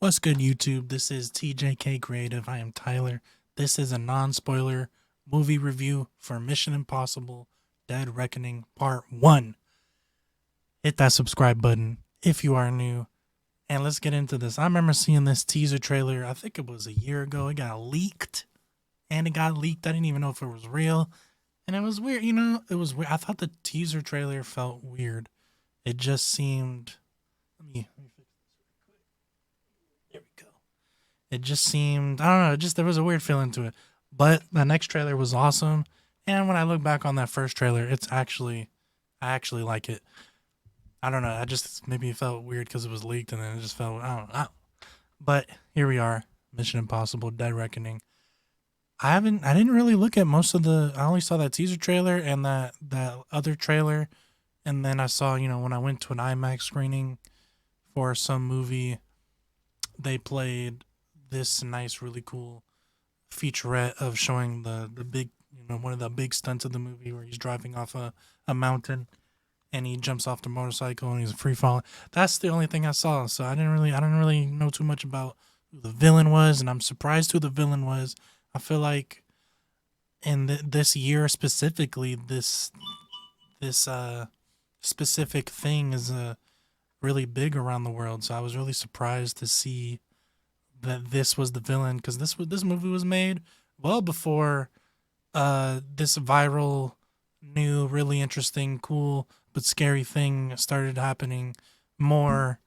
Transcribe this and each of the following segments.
What's good, YouTube? This is TJK Creative. I am Tyler. This is a non-spoiler movie review for Mission Impossible Dead Reckoning Part 1. Hit that subscribe button if you are new. And let's get into this. I remember seeing this teaser trailer, I think it was a year ago. It got leaked. I didn't even know if it was real. And it was weird, it was weird. I thought the teaser trailer felt weird. It just seemed... Let me fix this real quick. There we go. It just seemed, I don't know, there was a weird feeling to it. But the next trailer was awesome. And when I look back on that first trailer, I actually like it. I don't know, maybe it felt weird because it was leaked and then it just felt, I don't know. But here we are, Mission Impossible Dead Reckoning. I didn't really look at most of I only saw that teaser trailer and that other trailer. And then I saw, when I went to an IMAX screening for some movie, they played this nice, really cool featurette of showing the big, one of the big stunts of the movie where he's driving off a mountain and he jumps off the motorcycle and he's free falling. That's the only thing I saw. So I didn't really know too much about who the villain was, and I'm surprised who the villain was. I feel like in this year specifically, this specific thing is really big around the world. So I was really surprised to see that this was the villain, because this movie was made well before this viral, new, really interesting, cool but scary thing started happening more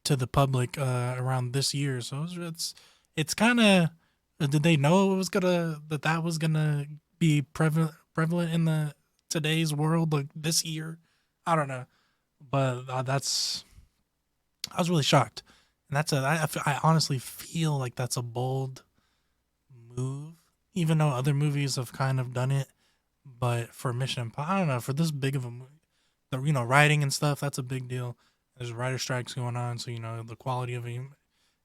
to the public around this year. So it's kind of, did they know that was gonna be prevalent in the today's world, like this year? I don't know, but I was really shocked. And I honestly feel like that's a bold move, even though other movies have kind of done it. But for Mission Impossible, I don't know, for this big of a movie, writing and stuff, that's a big deal. There's writer strikes going on, so the quality of it, you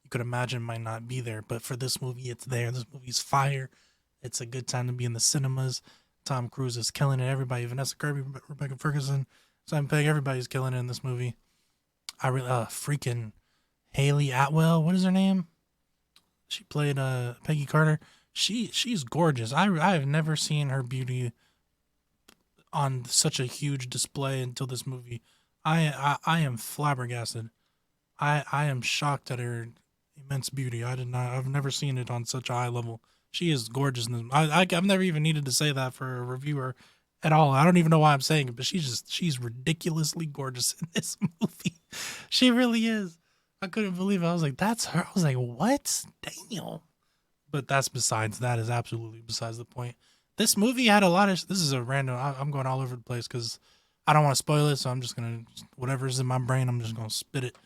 could imagine, might not be there. But for this movie, it's there. This movie's fire. It's a good time to be in the cinemas. Tom Cruise is killing it. Everybody, Vanessa Kirby, Rebecca Ferguson, Simon Pegg, everybody's killing it in this movie. I really freaking Haley Atwell, what is her name? She played Peggy Carter. She's gorgeous. I have never seen her beauty on such a huge display until this movie. I am flabbergasted. I am shocked at her immense beauty. I've never seen it on such a high level. She is gorgeous. I've never even needed to say that for a reviewer at all. I don't even know why I'm saying it, but she's ridiculously gorgeous in this movie. She really is. I couldn't believe it. I was like, that's her. I was like, what? Damn. But that is absolutely besides the point. This movie had this is a random, I'm going all over the place because I don't want to spoil it, so I'm just going to, whatever's in my brain, I'm just going to spit it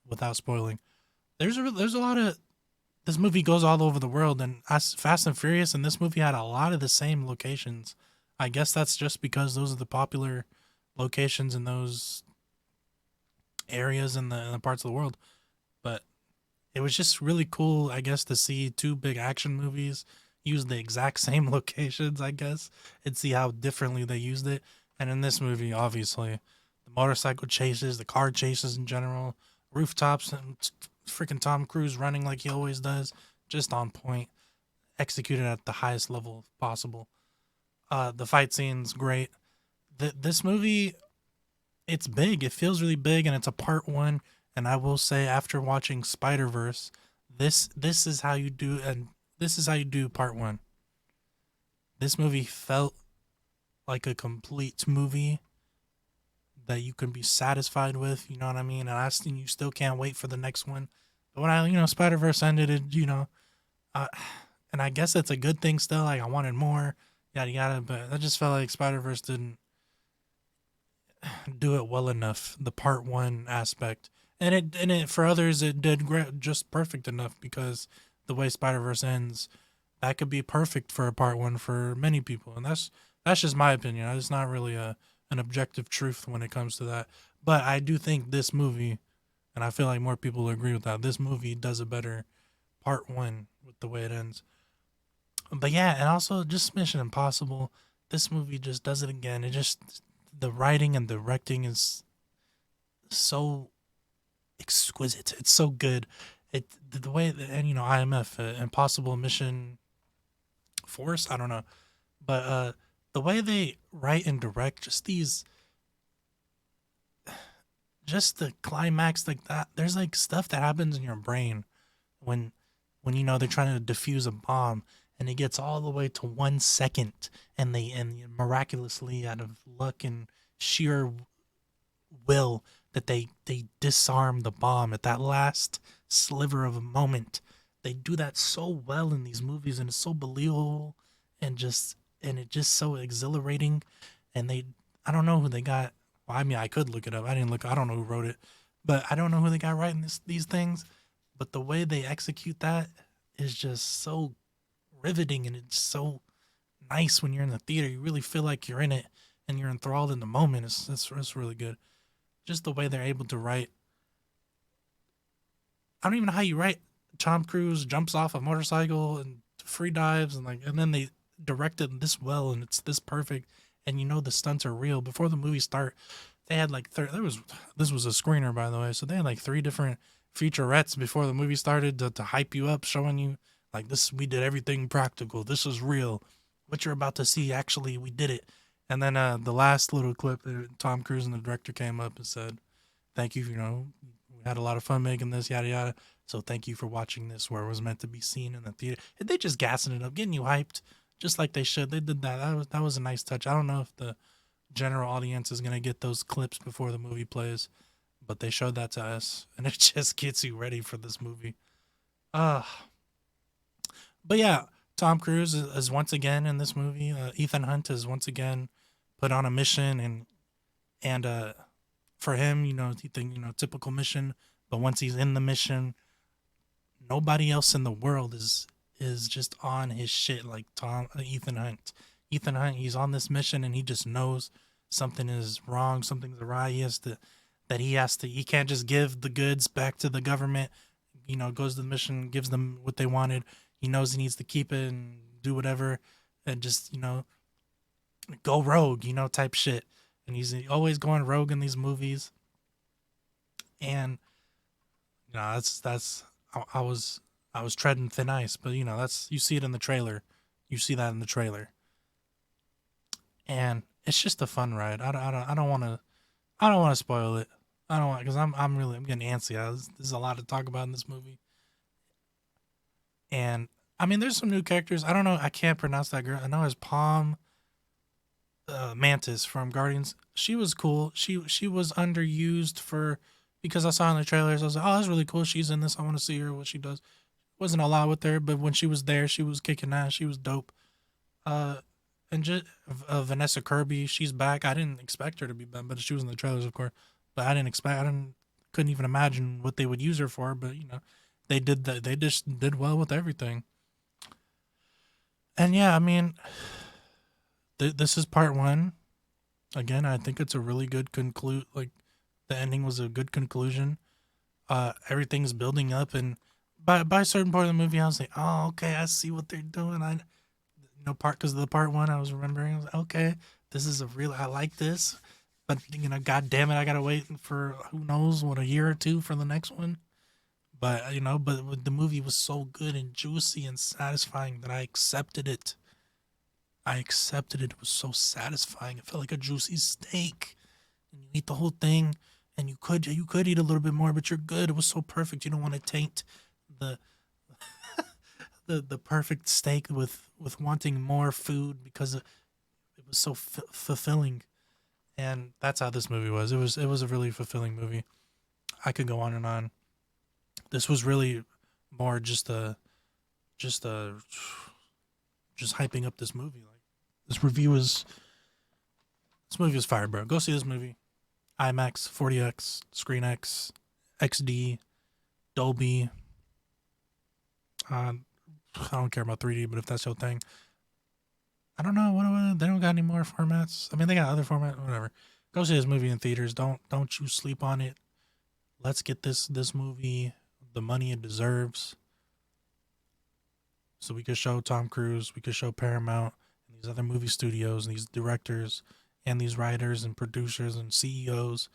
without spoiling. There's a lot of, this movie goes all over the world, and Fast and Furious, and this movie had a lot of the same locations. I guess that's just because those are the popular locations in those areas in the parts of the world. But it was just really cool, I guess, to see two big action movies use the exact same locations, I guess, and see how differently they used it. And in this movie, obviously, the motorcycle chases, the car chases in general, rooftops, and freaking Tom Cruise running like he always does, just on point, executed at the highest level possible. The fight scene's great. This movie, it's big. It feels really big, and it's a part 1. And I will say, after watching Spider-Verse, this is how you do, and this is how you do part 1. This movie felt like a complete movie that you can be satisfied with, you know what I mean? And you still can't wait for the next one. But when Spider-Verse ended, and I guess that's a good thing still. Like, I wanted more, yada yada, but I just felt like Spider-Verse didn't do it well enough, the part 1 aspect. And it for others, it did just perfect enough, because the way Spider-Verse ends, that could be perfect for a part 1 for many people. And that's just my opinion. It's not really an objective truth when it comes to that. But I do think this movie, and I feel like more people agree with that, this movie does a better part 1 with the way it ends. But yeah, and also just Mission Impossible, this movie just does it again. The writing and directing is so exquisite. It's so good. The way and IMF, Impossible Mission Force, I don't know, but the way they write and direct just the climax like that. There's like stuff that happens in your brain when they're trying to defuse a bomb and it gets all the way to 1 second, and miraculously, out of luck and sheer will, that they disarm the bomb at that last sliver of a moment. They do that so well in these movies, and it's so believable, and it's just so exhilarating. And I don't know who they got. Well, I mean, I could look it up. I didn't look. I don't know who wrote it, but I don't know who they got writing these things. But the way they execute that is just so riveting, and it's so nice when you're in the theater. You really feel like you're in it and you're enthralled in the moment. It's really good. Just the way they're able to write. I don't even know how you write. Tom Cruise jumps off a motorcycle and free dives, and then they direct it this well, and it's this perfect, and the stunts are real. Before the movie start, they had like this was a screener, by the way, so they had like 3 different featurettes before the movie started to hype you up, showing you like, this, we did everything practical, this is real, what you're about to see, actually we did it. And then the last little clip, Tom Cruise and the director came up and said, thank you, we had a lot of fun making this, yada yada, so thank you for watching this where it was meant to be seen in the theater. And they just gassing it up, getting you hyped just like they should. They did that. That was a nice touch. I don't know if the general audience is gonna get those clips before the movie plays, but they showed that to us, and it just gets you ready for this movie. Uh but yeah, Tom Cruise is once again in this movie. Ethan Hunt is once again put on a mission, and for him, he think typical mission, but once he's in the mission, nobody else in the world is just on his shit like Ethan Hunt. Ethan Hunt, he's on this mission and he just knows something is wrong, something's awry. He can't just give the goods back to the government. Goes to the mission, gives them what they wanted. He knows he needs to keep it and do whatever, and just go rogue, type shit. And he's always going rogue in these movies. And that's I was treading thin ice, but that's, you see it in the trailer. You see that in the trailer. And it's just a fun ride. I don't want to spoil it. I don't want, because I'm getting antsy. There's a lot to talk about in this movie. And I mean, there's some new characters. I don't know. I can't pronounce that girl. I know it's Palm Mantis from Guardians. She was cool. She was underused because I saw in the trailers. I was like, oh, that's really cool. She's in this. I want to see her, what she does. Wasn't a lot with her, but when she was there, she was kicking ass. She was dope. And just Vanessa Kirby, she's back. I didn't expect her to be back, but she was in the trailers, of course. But couldn't even imagine what they would use her for. But they did that. They just did well with everything. And yeah, I mean, this is part 1. Again, I think it's a really good Like, the ending was a good conclusion. Everything's building up, and by a certain part of the movie, I was like, oh, okay, I see what they're doing. Because of the part 1, I was remembering, I was like, okay, this is I like this, but god damn it, I gotta wait for who knows what, a year or 2 for the next one. But but the movie was so good and juicy and satisfying that I accepted it. It was so satisfying. It felt like a juicy steak, and you eat the whole thing, and you could eat a little bit more, but you're good. It was so perfect. You don't want to taint the the perfect steak with wanting more food, because it was so fulfilling. And that's how this movie was. It was a really fulfilling movie. I could go on and on. This was really more just hyping up this movie. Like, this movie is fire, bro. Go see this movie. IMAX, 40X, Screen X, XD, Dolby. I don't care about 3D, but if that's your thing, I don't know. What they don't got any more formats. I mean, they got other formats. Whatever. Go see this movie in theaters. Don't you sleep on it. Let's get this movie the money it deserves, so we could show Tom Cruise, we could show Paramount and these other movie studios and these directors and these writers and producers and CEOs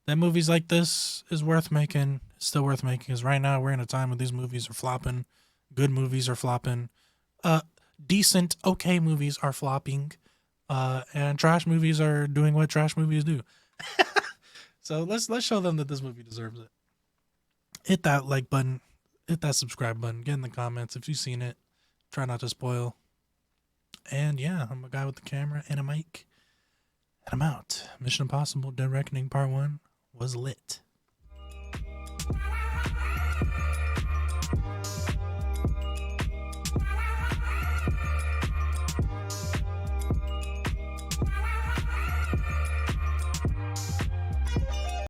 that movies like this is worth making. It's still worth making, because right now we're in a time when these movies are flopping. Good movies are flopping. Uh, Decent, okay movies are flopping. And trash movies are doing what trash movies do. So let's show them that this movie deserves it. Hit that like button, hit that subscribe button, get in the comments if you've seen it. Try not to spoil. And yeah, I'm a guy with the camera and a mic. And I'm out. Mission Impossible Dead Reckoning Part 1 was lit.